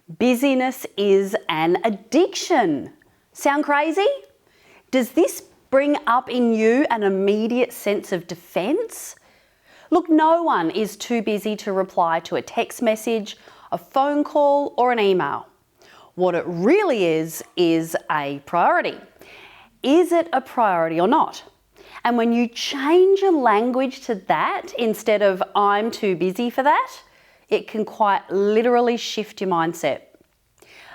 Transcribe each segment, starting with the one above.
Busyness is an addiction. Sound crazy? Does this bring up in you an immediate sense of defense? Look, no one is too busy to reply to a text message, a phone call, or an email. What it really is a priority. Is it a priority or not? And when you change your language to that instead of I'm too busy for that, it can quite literally shift your mindset.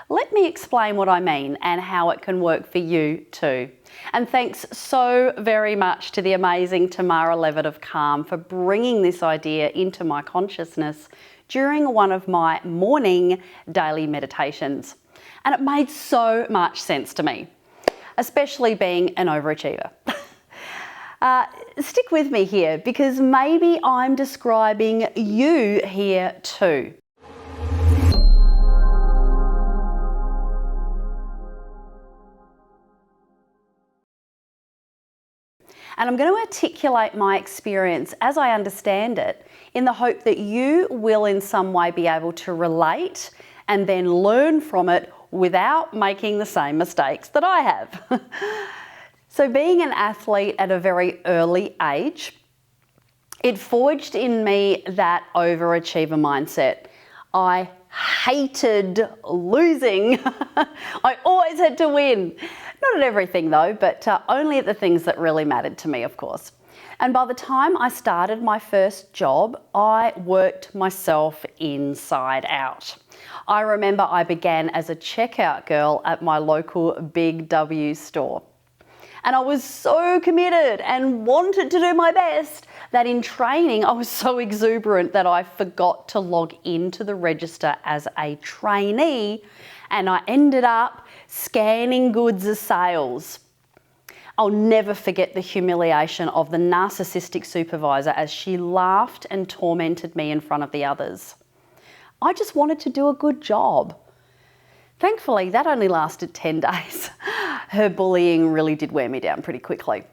Let me explain what I mean and how it can work for you too. And thanks so very much to the amazing Tamara Levitt of Calm for bringing this idea into my consciousness during one of my morning daily meditations. And it made so much sense to me, especially being an overachiever. Stick with me here because maybe I'm describing you here too. And I'm going to articulate my experience as I understand it in the hope that you will in some way be able to relate and then learn from it without making the same mistakes that I have. So being an athlete at a very early age, it forged in me that overachiever mindset. I hated losing. I always had to win. Not at everything though, but only at the things that really mattered to me, of course. And by the time I started my first job, I worked myself inside out. I remember I began as a checkout girl at my local Big W store. And I was so committed and wanted to do my best that in training I was so exuberant that I forgot to log into the register as a trainee and I ended up scanning goods as sales. I'll never forget the humiliation of the narcissistic supervisor as she laughed and tormented me in front of the others. I just wanted to do a good job. Thankfully, that only lasted 10 days. Her bullying really did wear me down pretty quickly.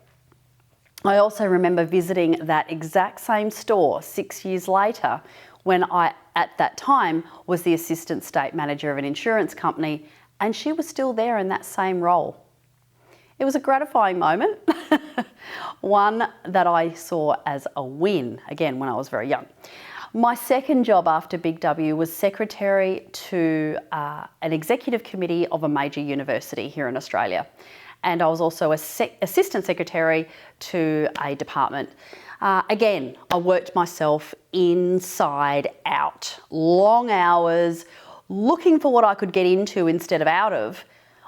I also remember visiting that exact same store 6 years later when I, at that time, was the assistant state manager of an insurance company and she was still there in that same role. It was a gratifying moment, one that I saw as a win, again, when I was very young. My second job after Big W was secretary to an executive committee of a major university here in Australia. And I was also assistant secretary to a department. Again, I worked myself inside out. Long hours, looking for what I could get into instead of out of.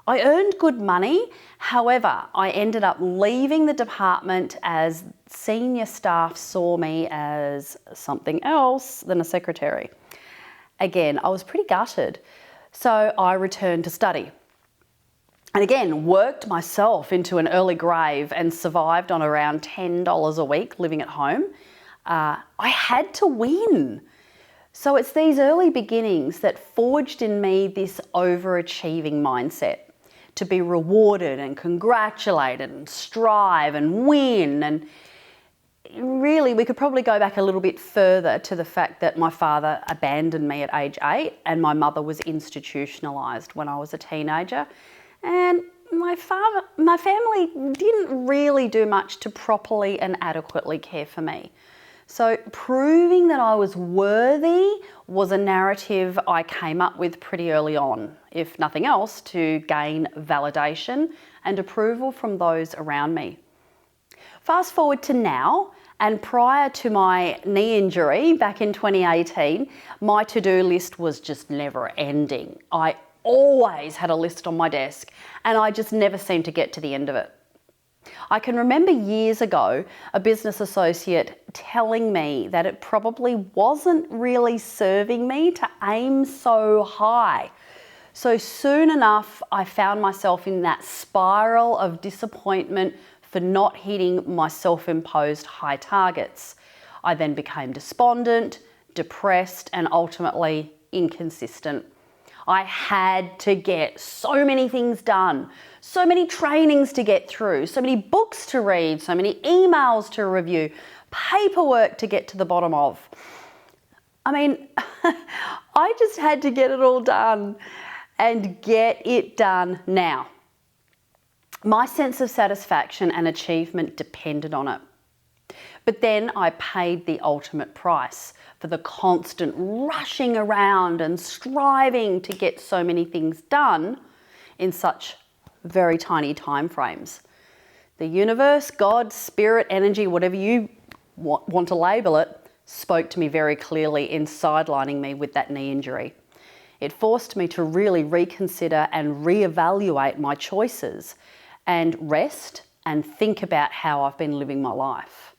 I earned good money. However, I ended up leaving the department as senior staff saw me as something else than a secretary. Again, I was pretty gutted. So I returned to study. And again, worked myself into an early grave and survived on around $10 a week living at home. I had to win. So it's these early beginnings that forged in me this overachieving mindset. To be rewarded and congratulated and strive and win. And really, we could probably go back a little bit further to the fact that my father abandoned me at age 8 and my mother was institutionalised when I was a teenager. And my family didn't really do much to properly and adequately care for me. So proving that I was worthy was a narrative I came up with pretty early on, if nothing else, to gain validation and approval from those around me. Fast forward to now, and prior to my knee injury back in 2018, my to-do list was just never ending. I always had a list on my desk and I just never seemed to get to the end of it. I can remember years ago a business associate telling me that it probably wasn't really serving me to aim so high. So soon enough, I found myself in that spiral of disappointment for not hitting my self-imposed high targets. I then became despondent, depressed, and ultimately inconsistent. I had to get so many things done, so many trainings to get through, so many books to read, so many emails to review, paperwork to get to the bottom of. I mean, I just had to get it all done and get it done now. My sense of satisfaction and achievement depended on it. But then I paid the ultimate price for the constant rushing around and striving to get so many things done in such very tiny time frames. The universe, God, spirit, energy, whatever you want to label it, spoke to me very clearly in sidelining me with that knee injury. It forced me to really reconsider and reevaluate my choices and rest and think about how I've been living my life.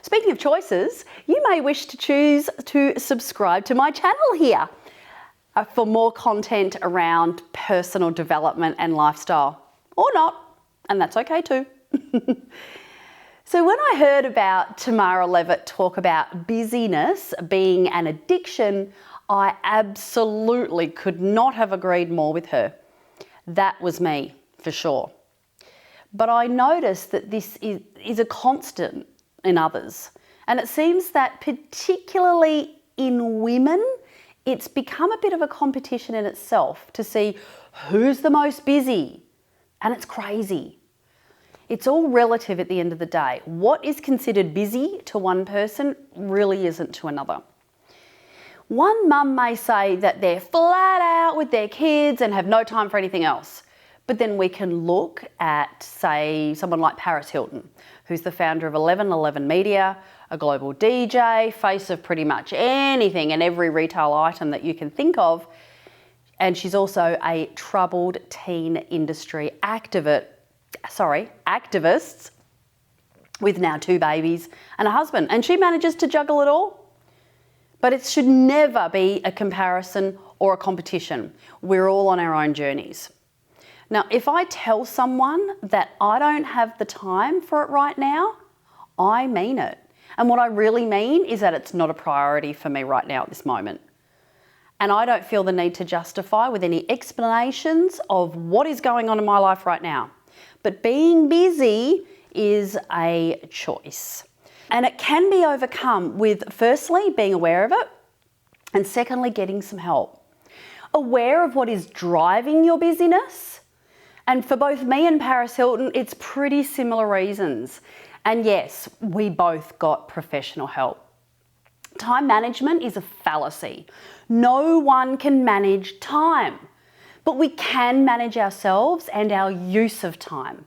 Speaking of choices, you may wish to choose to subscribe to my channel here for more content around personal development and lifestyle, or not, and that's okay too. So when I heard about Tamara Levitt talk about busyness being an addiction, I absolutely could not have agreed more with her. That was me, for sure. But I noticed that this is a constant in others. And it seems that particularly in women, it's become a bit of a competition in itself to see who's the most busy. And it's crazy. It's all relative at the end of the day. What is considered busy to one person really isn't to another. One mum may say that they're flat out with their kids and have no time for anything else. But then we can look at, say, someone like Paris Hilton, who's the founder of 1111 Media, a global DJ, face of pretty much anything and every retail item that you can think of. And she's also a troubled teen industry activist with now 2 babies and a husband. And she manages to juggle it all. But it should never be a comparison or a competition. We're all on our own journeys. Now, if I tell someone that I don't have the time for it right now, I mean it. And what I really mean is that it's not a priority for me right now at this moment. And I don't feel the need to justify with any explanations of what is going on in my life right now. But being busy is a choice. And it can be overcome with, firstly, being aware of it, and secondly, getting some help. Aware of what is driving your busyness. And for both me and Paris Hilton, it's pretty similar reasons. And yes, we both got professional help. Time management is a fallacy. No one can manage time, but we can manage ourselves and our use of time.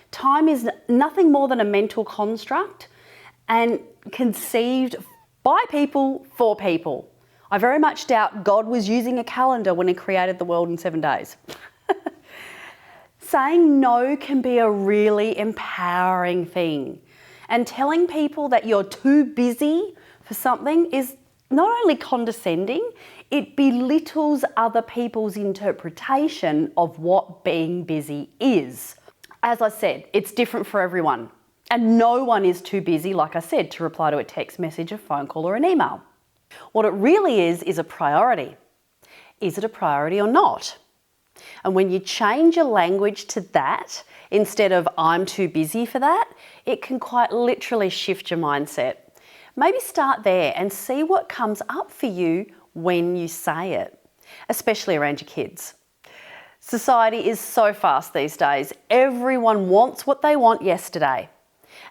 Time is nothing more than a mental construct and conceived by people for people. I very much doubt God was using a calendar when he created the world in 7 days. Saying no can be a really empowering thing. And telling people that you're too busy for something is not only condescending, it belittles other people's interpretation of what being busy is. As I said, it's different for everyone. And no one is too busy, like I said, to reply to a text message, a phone call, or an email. What it really is a priority. Is it a priority or not? And when you change your language to that, instead of I'm too busy for that, it can quite literally shift your mindset. Maybe start there and see what comes up for you when you say it, especially around your kids. Society is so fast these days. Everyone wants what they want yesterday.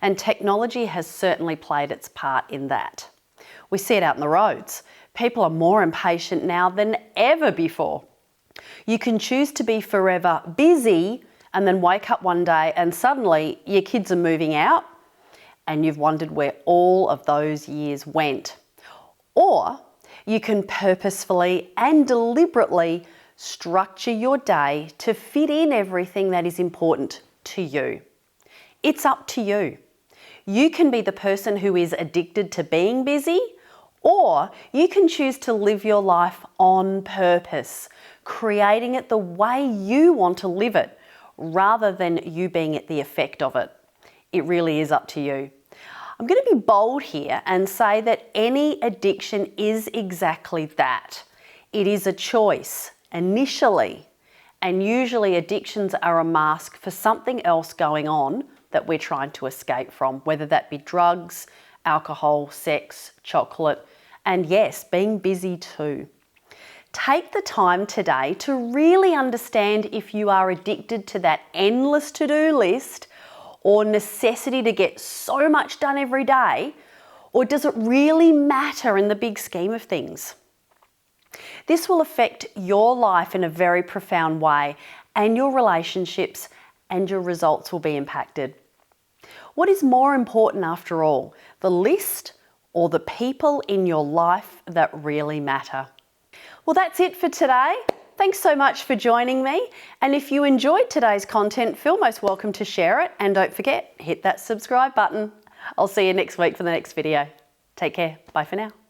And technology has certainly played its part in that. We see it out in the roads. People are more impatient now than ever before. You can choose to be forever busy and then wake up one day and suddenly your kids are moving out and you've wondered where all of those years went. Or you can purposefully and deliberately structure your day to fit in everything that is important to you. It's up to you. You can be the person who is addicted to being busy, or you can choose to live your life on purpose, creating it the way you want to live it, rather than you being at the effect of it. It really is up to you. I'm going to be bold here and say that any addiction is exactly that. It is a choice, initially, and usually addictions are a mask for something else going on that we're trying to escape from, whether that be drugs, alcohol, sex, chocolate, And yes, being busy too. Take the time today to really understand if you are addicted to that endless to-do list or necessity to get so much done every day, or does it really matter in the big scheme of things? This will affect your life in a very profound way, and your relationships and your results will be impacted. What is more important after all, the list or the people in your life that really matter? Well, that's it for today. Thanks so much for joining me. And if you enjoyed today's content, feel most welcome to share it. And don't forget, hit that subscribe button. I'll see you next week for the next video. Take care. Bye for now.